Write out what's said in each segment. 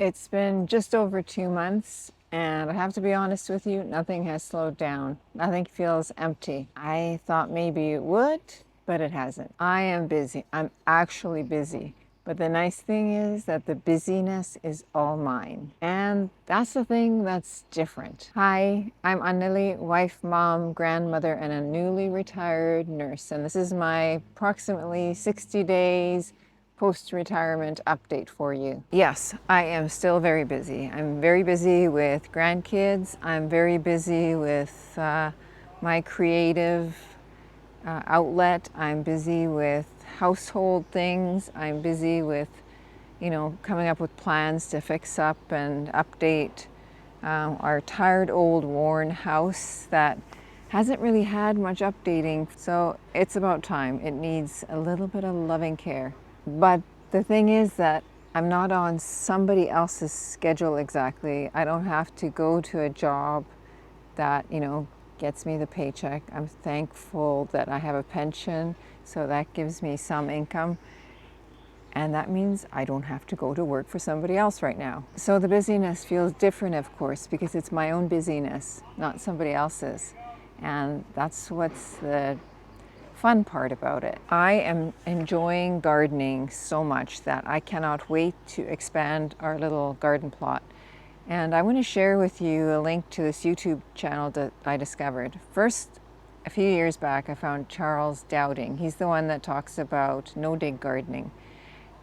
It's been just over 2 months, and I have to be honest with you, nothing has slowed down. Nothing feels empty. I thought maybe it would, but it hasn't. I am busy. I'm actually busy. But the nice thing is that the busyness is all mine. And that's the thing that's different. Hi, I'm Anneli, wife, mom, grandmother, and a newly retired nurse. And this is my approximately 60 days post-retirement update for you. Yes, I am still very busy. I'm very busy with grandkids. I'm very busy with my creative outlet. I'm busy with household things. I'm busy with, coming up with plans to fix up and update our tired, old, worn house that hasn't really had much updating. So it's about time. It needs a little bit of loving care. But the thing is that I'm not on somebody else's schedule exactly. I don't have to go to a job that, gets me the paycheck. I'm thankful that I have a pension, so that gives me some income. And that means I don't have to go to work for somebody else right now. So the busyness feels different, of course, because it's my own busyness, not somebody else's. And that's what's the fun part about it. I am enjoying gardening so much that I cannot wait to expand our little garden plot. And I want to share with you a link to this YouTube channel that I discovered. First, a few years back, I found Charles Dowding. He's the one that talks about no-dig gardening.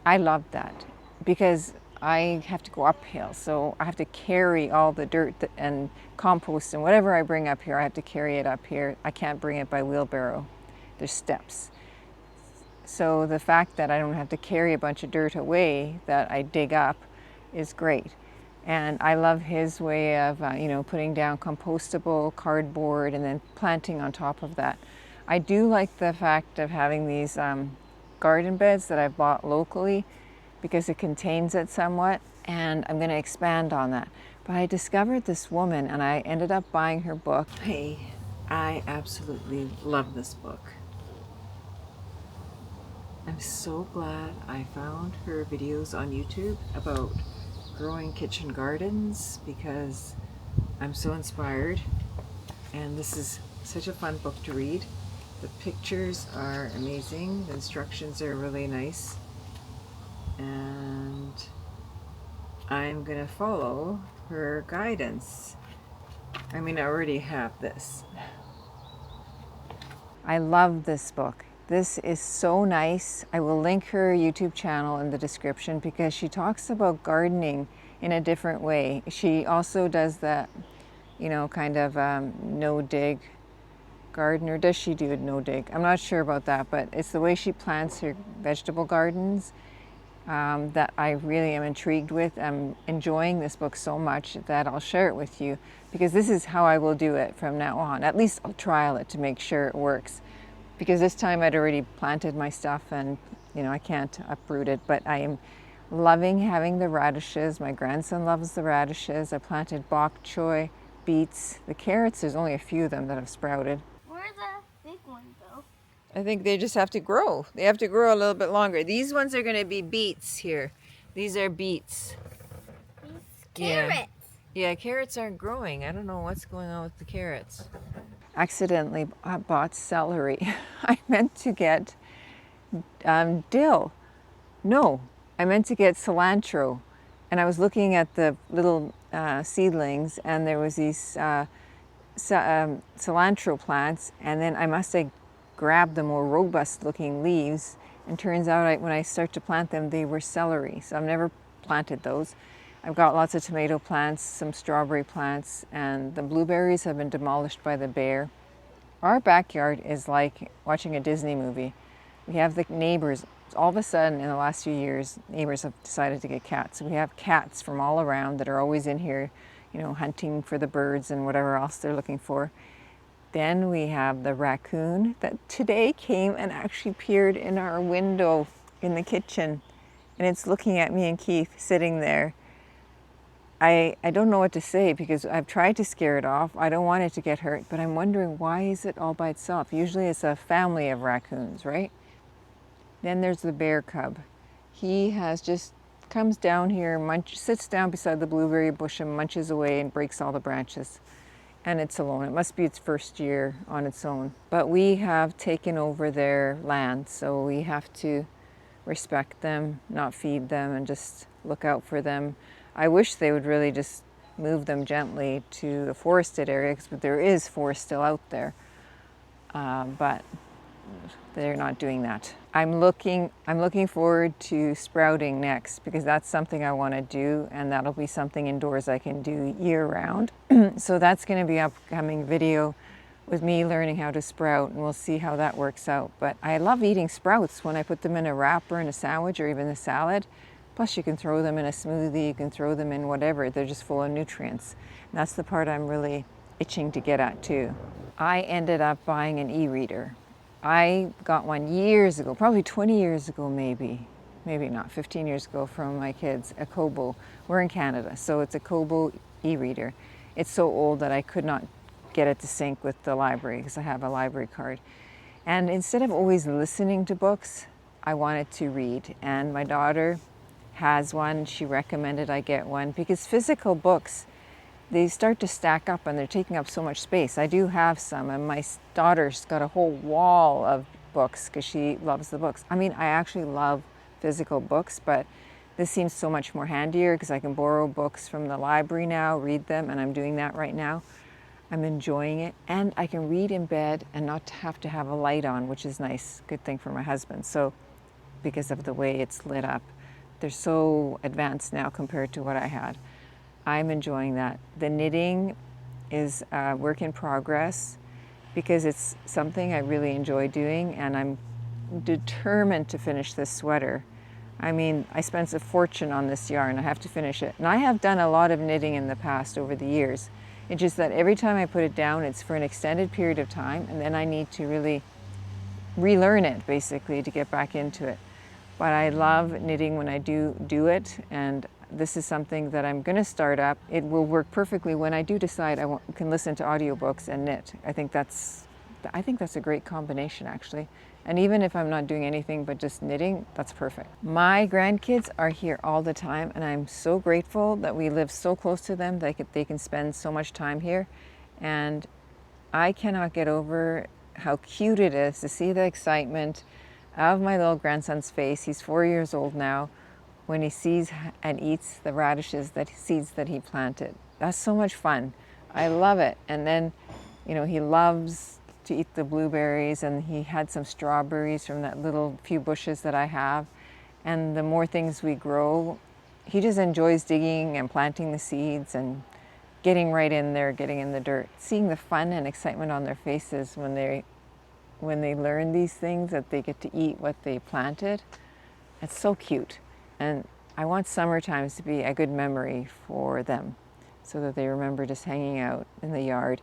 I love that because I have to go uphill, so I have to carry all the dirt and compost and whatever I bring up here, I have to carry it up here. I can't bring it by wheelbarrow. There's steps. So the fact that I don't have to carry a bunch of dirt away that I dig up is great. And I love his way of, putting down compostable cardboard and then planting on top of that. I do like the fact of having these garden beds that I've bought locally because it contains it somewhat, and I'm going to expand on that. But I discovered this woman and I ended up buying her book. Hey, I absolutely love this book. I'm so glad I found her videos on YouTube about growing kitchen gardens because I'm so inspired, and this is such a fun book to read. The pictures are amazing, the instructions are really nice, and I'm gonna follow her guidance. I mean, I already have this. I love this book. This is so nice. I will link her YouTube channel in the description because she talks about gardening in a different way. She also does that, kind of no-dig garden, or does she do a no-dig? I'm not sure about that, but it's the way she plants her vegetable gardens that I really am intrigued with. I'm enjoying this book so much that I'll share it with you because this is how I will do it from now on. At least I'll trial it to make sure it works, because this time I'd already planted my stuff and I can't uproot it, but I am loving having the radishes. My grandson loves the radishes. I planted bok choy, beets, the carrots. There's only a few of them that have sprouted. Where the big one go? I think they just have to grow. They have to grow a little bit longer. These ones are going to be beets here. These are beets. Carrots. Yeah, carrots aren't growing. I don't know what's going on with the carrots. Accidentally bought celery. I meant to get dill. No, I meant to get cilantro. And I was looking at the little seedlings, and there was these cilantro plants, and then I must have grabbed the more robust looking leaves, and turns out when I start to plant them, they were celery. So I've never planted those. I've got lots of tomato plants, some strawberry plants, and the blueberries have been demolished by the bear. Our backyard is like watching a Disney movie. We have the neighbors. All of a sudden, in the last few years, neighbors have decided to get cats. We have cats from all around that are always in here, hunting for the birds and whatever else they're looking for. Then we have the raccoon that today came and actually peered in our window in the kitchen. And it's looking at me and Keith sitting there. I don't know what to say because I've tried to scare it off. I don't want it to get hurt, but I'm wondering, why is it all by itself? Usually it's a family of raccoons, right? Then there's the bear cub. He has just comes down here, sits down beside the blueberry bush and munches away and breaks all the branches. And it's alone. It must be its first year on its own. But we have taken over their land, so we have to respect them, not feed them, and just look out for them. I wish they would really just move them gently to the forested area, because there is forest still out there. But they're not doing that. I'm looking forward to sprouting next, because that's something I want to do, and that'll be something indoors I can do year round. So that's going to be an upcoming video with me learning how to sprout, and we'll see how that works out. But I love eating sprouts when I put them in a wrapper, in a sandwich, or even a salad. Plus you can throw them in a smoothie, you can throw them in whatever. They're just full of nutrients. And that's the part I'm really itching to get at too. I ended up buying an e-reader. I got one years ago, probably 20 years ago maybe not, 15 years ago, from my kids, a Kobo. We're in Canada, so it's a Kobo e-reader. It's so old that I could not get it to sync with the library, because I have a library card. And instead of always listening to books, I wanted to read. And my daughter has one. She recommended I get one, because physical books, they start to stack up and they're taking up so much space. I do have some, and my daughter's got a whole wall of books because she loves the books. I mean, I actually love physical books, but this seems so much more handier because I can borrow books from the library now, read them, and I'm doing that right now. I'm enjoying it, and I can read in bed and not have to have a light on, which is nice. Good thing for my husband. So, because of the way it's lit up, they're so advanced now compared to what I had. I'm enjoying that. The knitting is a work in progress, because it's something I really enjoy doing, and I'm determined to finish this sweater. I mean, I spent a fortune on this yarn. I have to finish it. And I have done a lot of knitting in the past over the years. It's just that every time I put it down, it's for an extended period of time, and then I need to really relearn it, basically, to get back into it. But I love knitting when I do it, and this is something that I'm going to start up. It will work perfectly when I do decide I can listen to audiobooks and knit. I think that's a great combination, actually. And even if I'm not doing anything but just knitting, that's perfect. My grandkids are here all the time, and I'm so grateful that we live so close to them that they can spend so much time here. And I cannot get over how cute it is to see the excitement of my little grandson's face. He's 4 years old now, when he sees and eats the seeds that he planted. That's so much fun. I love it. And then, he loves to eat the blueberries, and he had some strawberries from that little few bushes that I have. And the more things we grow, he just enjoys digging and planting the seeds and getting right in there, getting in the dirt. Seeing the fun and excitement on their faces when they learn these things, that they get to eat what they planted, it's so cute. And I want summer times to be a good memory for them, so that they remember just hanging out in the yard.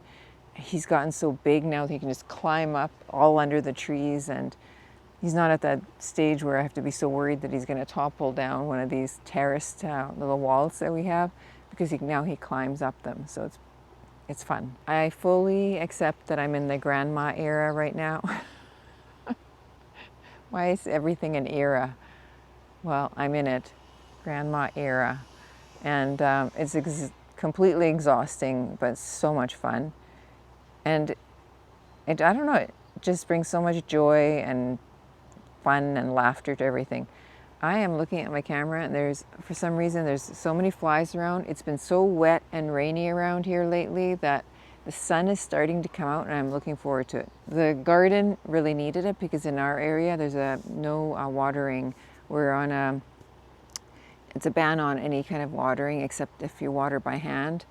He's gotten so big now that he can just climb up all under the trees, and he's not at that stage where I have to be so worried that he's going to topple down one of these terraced little walls that we have, because now he climbs up them. So it's fun. I fully accept that I'm in the grandma era right now. Why is everything an era? Well, I'm in it, grandma era. And it's completely exhausting, but so much fun. And I don't know, it just brings so much joy and fun and laughter to everything. I am looking at my camera, and for some reason, there's so many flies around. It's been so wet and rainy around here lately that the sun is starting to come out, and I'm looking forward to it. The garden really needed it, because in our area, there's no watering. It's a ban on any kind of watering, except if you water by hand,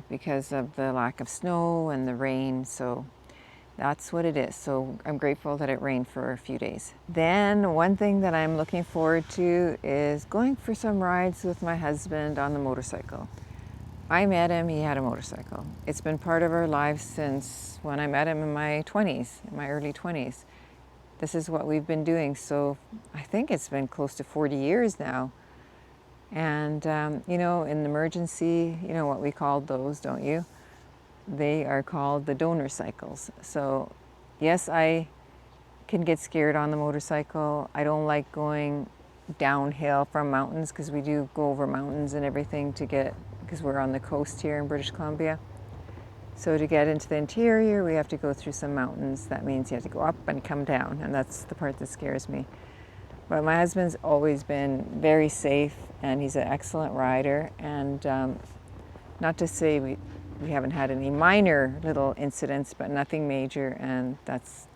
because of the lack of snow and the rain. So that's what it is. So I'm grateful that it rained for a few days. Then one thing that I'm looking forward to is going for some rides with my husband on the motorcycle. I met him, he had a motorcycle. It's been part of our lives since when I met him in my early 20s. This is what we've been doing. So I think it's been close to 40 years now. And, in the emergency, you know what we called those, don't you? They are called the donor cycles. So yes, I can get scared on the motorcycle. I don't like going downhill from mountains, because we do go over mountains and everything to get, because we're on the coast here in British Columbia. So to get into the interior, we have to go through some mountains. That means you have to go up and come down, and that's the part that scares me. But my husband's always been very safe, and he's an excellent rider. And not to say we haven't had any minor little incidents, but nothing major, and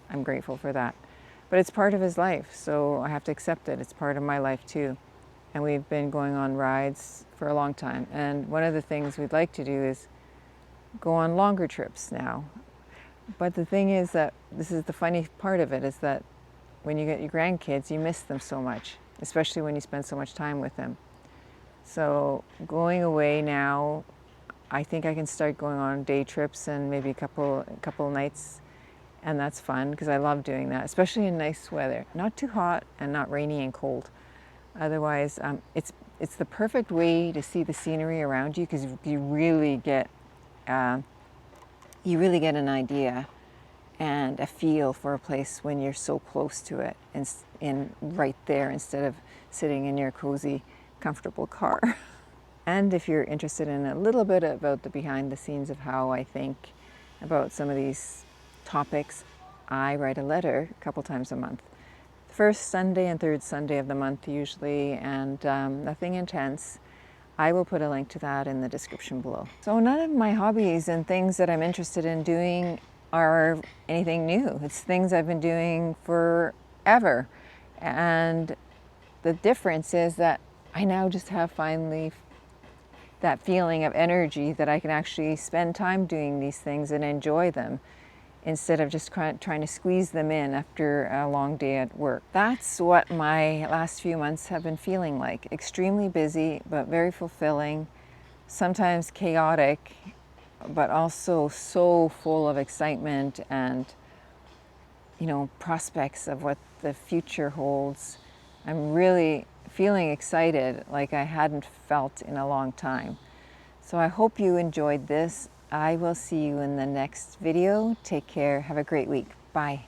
I'm grateful for that. But it's part of his life, so I have to accept it. It's part of my life too. And we've been going on rides for a long time. And one of the things we'd like to do is go on longer trips now. But the thing is that this is the funny part of it, is that when you get your grandkids, you miss them so much, especially when you spend so much time with them. So going away now, I think I can start going on day trips and maybe a couple nights, and that's fun because I love doing that, especially in nice weather. Not too hot and not rainy and cold. Otherwise, it's the perfect way to see the scenery around you, because you really get an idea and a feel for a place when you're so close to it and right there, instead of sitting in your cozy, comfortable car. And if you're interested in a little bit about the behind the scenes of how I think about some of these topics, I write a letter a couple times a month. First Sunday and third Sunday of the month usually, and nothing intense. I will put a link to that in the description below. So none of my hobbies and things that I'm interested in doing are anything new. It's things I've been doing forever. And the difference is that I now just have finally that feeling of energy that I can actually spend time doing these things and enjoy them, instead of just trying to squeeze them in after a long day at work. That's what my last few months have been feeling like. Extremely busy, but very fulfilling, sometimes chaotic, but also so full of excitement and, prospects of what the future holds. I'm really feeling excited like I hadn't felt in a long time. So I hope you enjoyed this. I will see you in the next video. Take care. Have a great week. Bye.